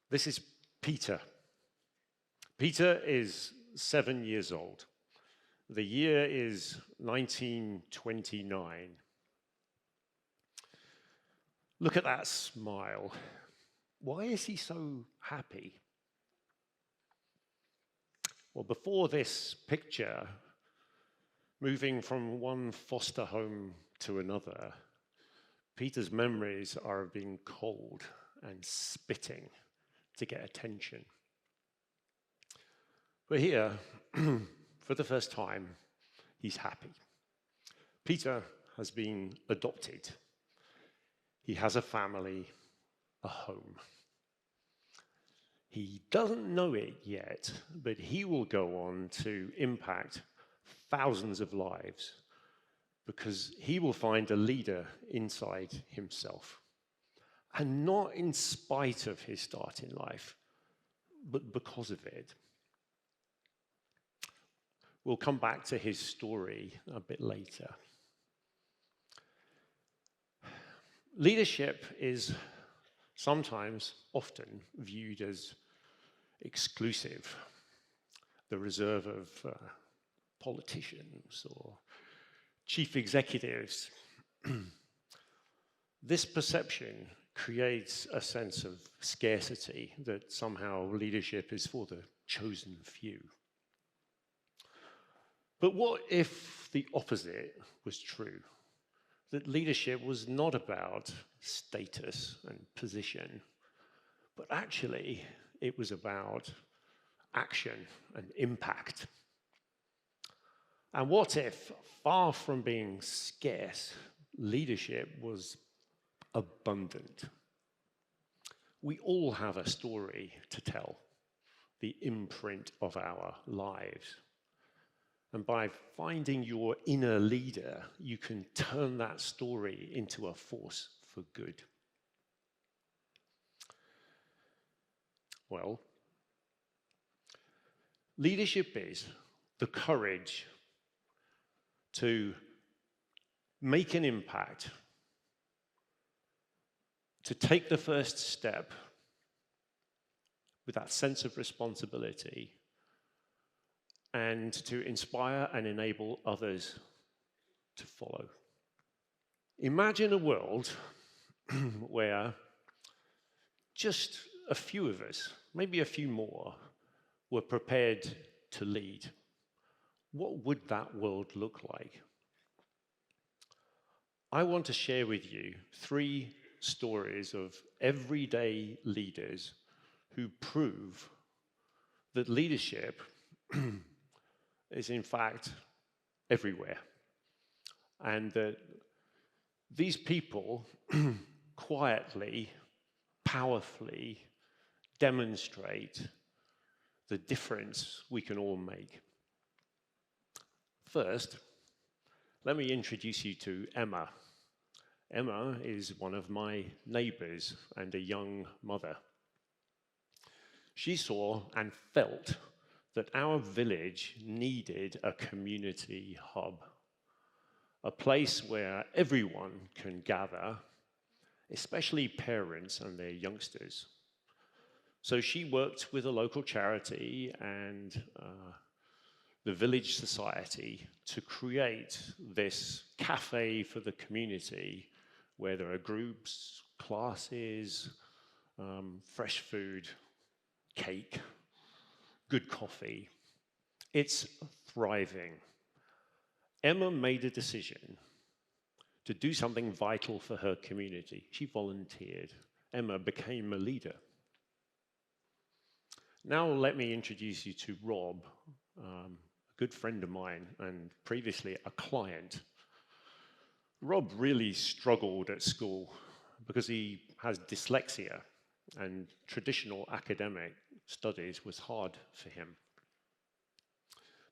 This is Peter. Peter is 7 years old. The year is 1929. Look at that smile. Why is he so happy? Well, before this picture, moving from one foster home to another, Peter's memories are of being cold and spitting to get attention. But here, for the first time, he's happy. Peter has been adopted. He has a family, a home. He doesn't know it yet, but he will go on to impact thousands of lives because he will find a leader inside himself. And not in spite of his start in life, but because of it. We'll come back to his story a bit later. Leadership is sometimes, often, viewed as exclusive, the reserve of politicians or chief executives. This perception creates a sense of scarcity, that somehow leadership is for the chosen few. But what if the opposite was true? That leadership was not about status and position, but actually it was about action and impact. And what if, far from being scarce, leadership was abundant? We all have a story to tell, the imprint of our lives. And by finding your inner leader, you can turn that story into a force for good. Well, leadership is the courage to make an impact, to take the first step with that sense of responsibility, and to inspire and enable others to follow. Imagine a world where just a few of us, maybe a few more, were prepared to lead. What would that world look like? I want to share with you 3 stories of everyday leaders who prove that leadership is in fact everywhere, and that these people quietly, powerfully demonstrate the difference we can all make. First, let me introduce you to Emma. Emma is one of my neighbors and a young mother. She saw and felt that our village needed a community hub, a place where everyone can gather, especially parents and their youngsters. So she worked with a local charity and the village society to create this cafe for the community where there are groups, classes, fresh food, cake, good coffee. It's thriving. Emma made a decision to do something vital for her community. She volunteered. Emma became a leader. Now let me introduce you to Rob, a good friend of mine and previously a client. Rob really struggled at school because he has dyslexia, and traditional academic studies was hard for him.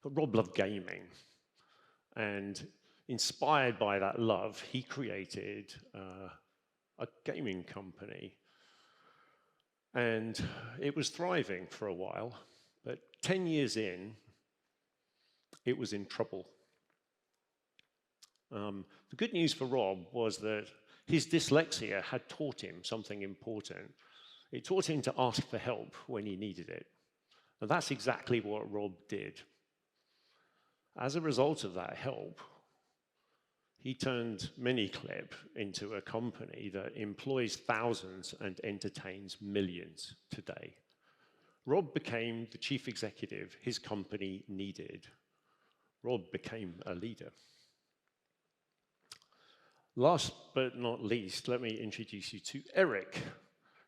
But Rob loved gaming, and inspired by that love, he created a gaming company. And it was thriving for a while, but 10 years in, it was in trouble. The good news for Rob was that his dyslexia had taught him something important. It taught him to ask for help when he needed it. And that's exactly what Rob did. As a result of that help, he turned MiniClip into a company that employs thousands and entertains millions today. Rob became the chief executive his company needed. Rob became a leader. Last but not least, let me introduce you to Eric,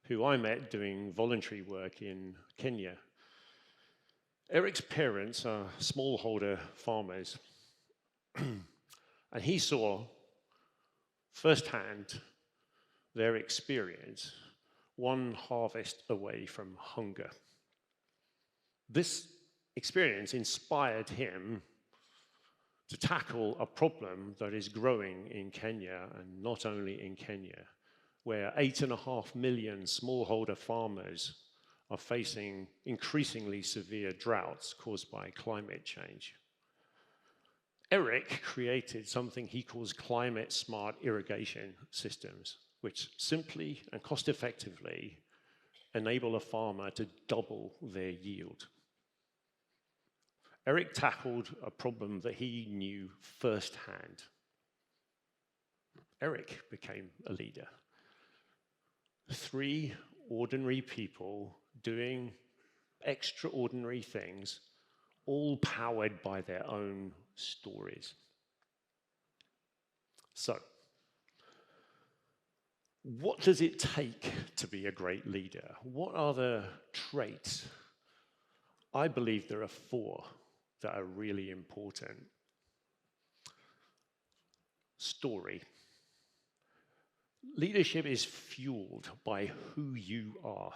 who I met doing voluntary work in Kenya. Eric's parents are smallholder farmers, and he saw firsthand their experience, one harvest away from hunger. This experience inspired him to tackle a problem that is growing in Kenya, and not only in Kenya, where 8.5 million smallholder farmers are facing increasingly severe droughts caused by climate change. Eric created something he calls climate-smart irrigation systems, which simply and cost-effectively enable a farmer to double their yield. Eric tackled a problem that he knew firsthand. Eric became a leader. 3 ordinary people doing extraordinary things, all powered by their own stories. So, what does it take to be a great leader? What are the traits? I believe there are 4 that are really important. Story. Leadership is fueled by who you are,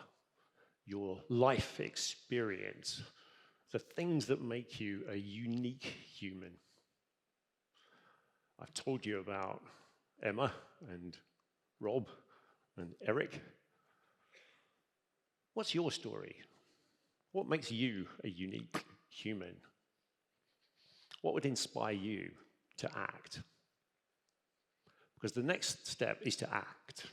your life experience, the things that make you a unique human. I've told you about Emma and Rob and Eric. What's your story? What makes you a unique human? What would inspire you to act? Because the next step is to act.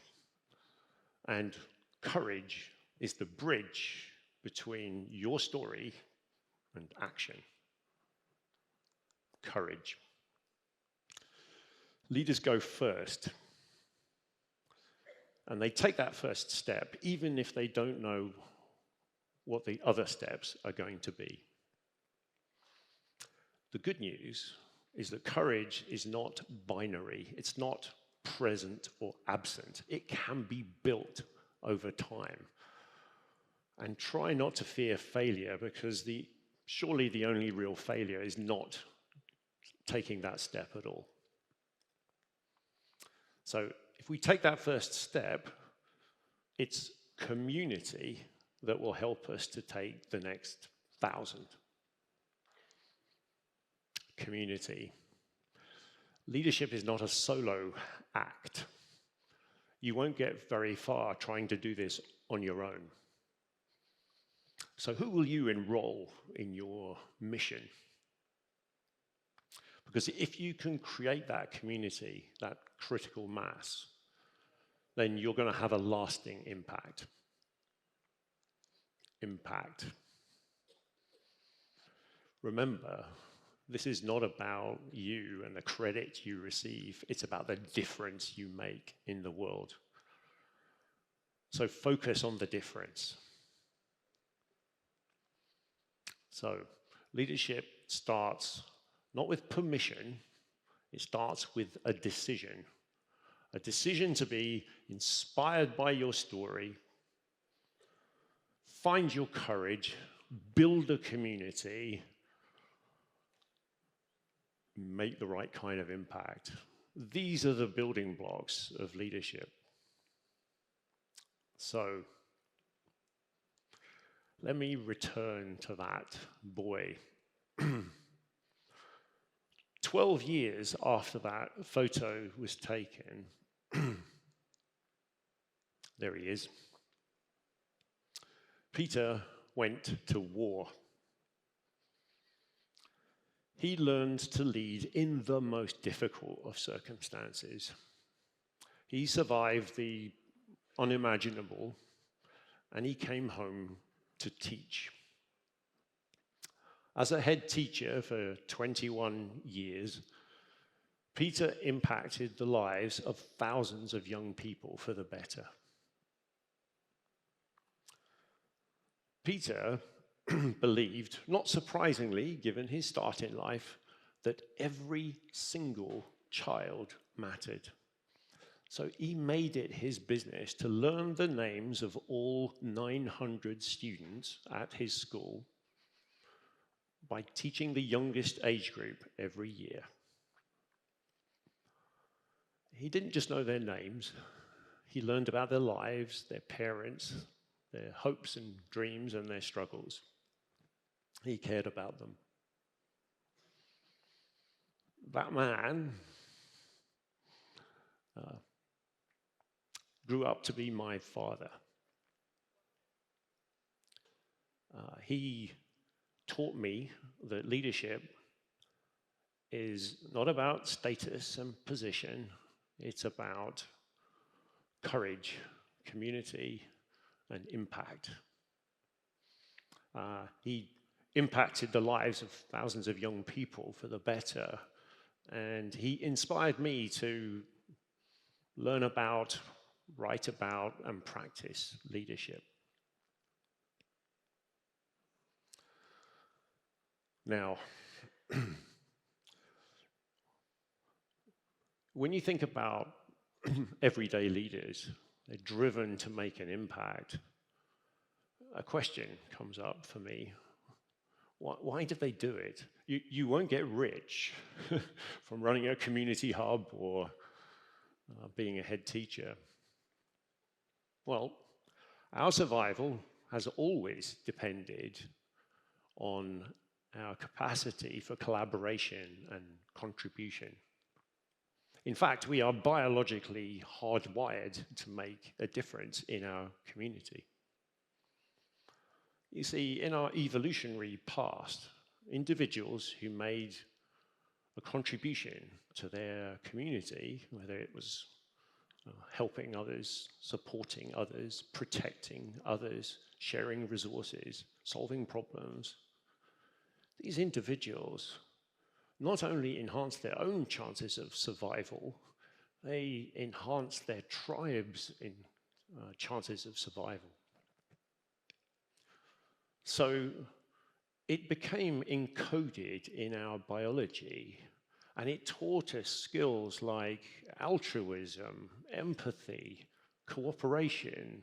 And courage is the bridge between your story and action. Courage. Leaders go first. And they take that first step, even if they don't know what the other steps are going to be. The good news is that courage is not binary. It's not present or absent. It can be built over time. And try not to fear failure, because surely the only real failure is not taking that step at all. So if we take that first step, it's community that will help us to take the next 1,000. Community. Leadership is not a solo act. You won't get very far trying to do this on your own. So who will you enroll in your mission? Because if you can create that community, that critical mass, then you're going to have a lasting impact. Impact. Remember, this is not about you and the credit you receive. It's about the difference you make in the world. So focus on the difference. So leadership starts not with permission, it starts with a decision. A decision to be inspired by your story, find your courage, build a community, make the right kind of impact. These are the building blocks of leadership. So, let me return to that boy. 12 years after that photo was taken, there he is. Peter went to war. He learned to lead in the most difficult of circumstances. He survived the unimaginable, and he came home to teach. As a head teacher for 21 years, Peter impacted the lives of thousands of young people for the better. Peter believed, not surprisingly, given his start in life, that every single child mattered. So he made it his business to learn the names of all 900 students at his school by teaching the youngest age group every year. He didn't just know their names, he learned about their lives, their parents, their hopes and dreams and their struggles. He cared about them. That man grew up to be my father. He taught me that leadership is not about status and position, it's about courage, community, and impact. He impacted the lives of thousands of young people for the better, and he inspired me to learn about, write about, and practice leadership. Now, when you think about everyday leaders, they're driven to make an impact, a question comes up for me. Why do they do it? You won't get rich from running a community hub or being a head teacher. Well, our survival has always depended on our capacity for collaboration and contribution. In fact, we are biologically hardwired to make a difference in our community. You see, in our evolutionary past, individuals who made a contribution to their community, whether it was helping others, supporting others, protecting others, sharing resources, solving problems, these individuals not only enhance their own chances of survival, they enhance their tribes' chances of survival. So it became encoded in our biology, and it taught us skills like altruism, empathy, cooperation,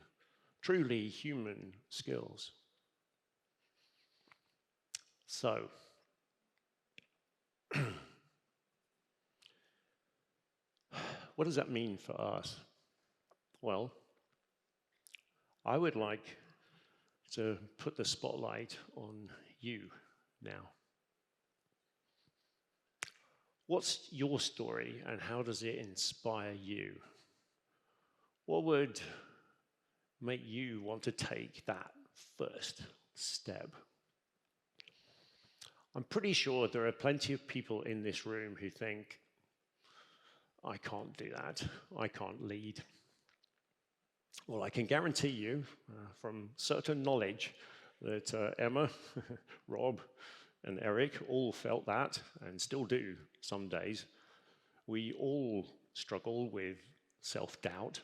truly human skills. So, what does that mean for us? Well, I would like to put the spotlight on you now. What's your story and how does it inspire you? What would make you want to take that first step? I'm pretty sure there are plenty of people in this room who think, I can't do that, I can't lead. Well, I can guarantee you from certain knowledge that Emma, Rob, and Eric all felt that and still do some days. We all struggle with self-doubt.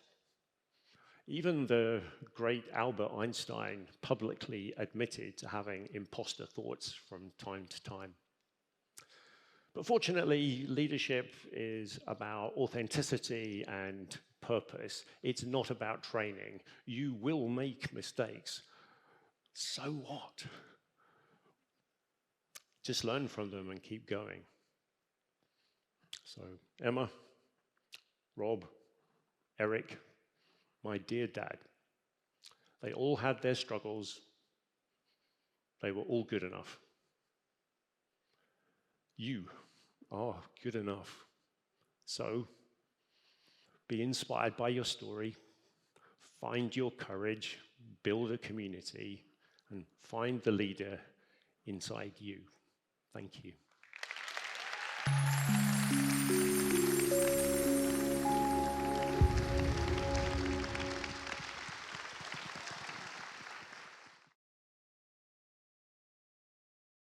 Even the great Albert Einstein publicly admitted to having imposter thoughts from time to time. But fortunately, leadership is about authenticity and purpose. It's not about training. You will make mistakes. So what? Just learn from them and keep going. So, Emma, Rob, Eric, my dear dad, they all had their struggles. They were all good enough. You are good enough. So, be inspired by your story, find your courage, build a community, and find the leader inside you. Thank you.